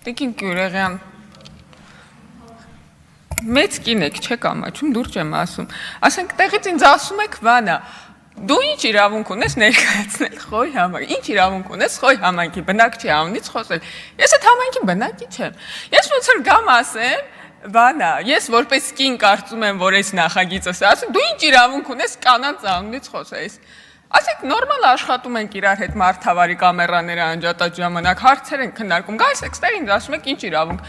Տիկին Գյուրեղյան, մեծ կին եք, չեք ամաչում, դուրջ եմ ասում, ասենք տեղից ինձ ասում եք վանա, դու ինչ իրավունք ունես ներկայացնել խոյ համայնքի, ինչ իրավունք ունես խոյ համայնքի բնակչի անունից խոսել, ես այդ համայնքի բնակիչ եմ, ես ոնց որ գամ ասեմ, վանա, ես որպես կին կարծում եմ, որ այս նախագիծս ասում, դու ինչ իրավունք ունես կանանց անունից խոսես, ասեք նորմալ աշխատում ենք իրար հետ մարդավարի կամերաները անջատած ժամանակ, հարցեր են քննարկում, գայս եք ստեղ ինձ ասում եք ինչ իրավունք,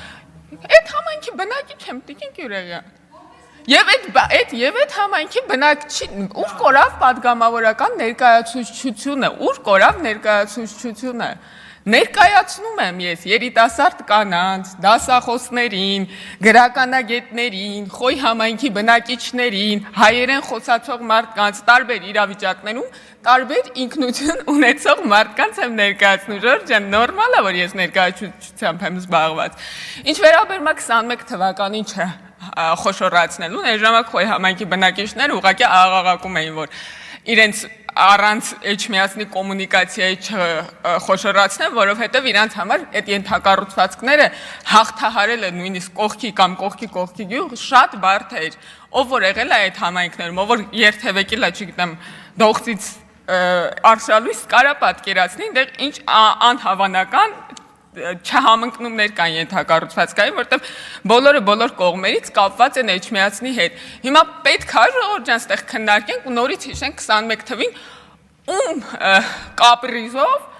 այդ համայնքի բնակիչ եմ, Տիկին Գյուրեղյան, եւ այդ համայնքի բնակչի, ուր կորավ պատգամավորական ներկայացուցչությունը, ուր կորավ ներկայացուցչությունը, ներկայացնում եմ ես երիտասարդ կանանց, դասախոսներին, գրականագետներին, խոյ համայնքի բնակիչներին, հայերեն խոսացող մարդկանց, տարբեր իրավիճակներում, տարբեր ինքնություն ունեցող մարդկանց եմ ներկայացնում, Ժորժ ջան, նորմալ է, որ ես ներկայացուցչությամբ եմ զբաղված։ Ինչ վերաբերում է 21 թվականին չխոշորացնելուն, այս ժամանակ խոյ համայնքի բնակիչները ուղղակի աղաղակում էին, որ իրենց առանց Էջմիածնի կոմունիկացիայի չխոշորացնեն, որովհետև իրանց համար այդ ենթակառուցվածքները հաղթահարելը նույնիսկ կողքի կամ կողքի գյուղ շատ բարդ էր, ով որ եղել է այդ համայնքներում, ով որ երթևեկել է, չգիտեմ, դողցից արշալույս կարա պատկերացնի, դեռ ինչ անհավանական չհամընկնումներ կան ենթակառուցվածքային, որտեղ բոլոր կողմերից կապված են Էջմիածնի հետ։ Հիմա պետք է Ժողովուրդ ջան, ստեղ քննարկենք ու նորից հիշենք 21 թվին, ում կապրիզով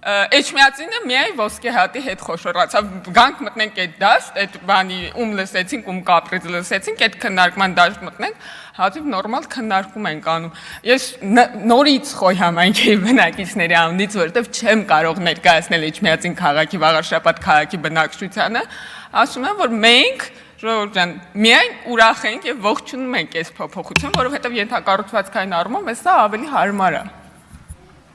Էջմիածինը միայն ոսկե հատի հետ խոշորացավ, գանք մտնենք այդ դաշտ, այդ բանի ում լսեցինք, ում կապրիզ լսեցինք, այդ քննարկման դաշտ մտնենք, հատիվ նորմալ քննարկում ենք անում։ Ես նորից խոյ համայնքի բնակիչների անունից, որովհետև չեմ կարող ներկայացնել Էջմիածին քաղաքի վաղարշաբաթ քաղաքի բնակչությանը, ասում եմ, որ մենք Ժողովուրդ ջան, միայն ուրախ ենք եւ ողջունում ենք այս փոփոխություն, որովհետև ենթակառուցվածքային առումով սա ավելի հարմար է։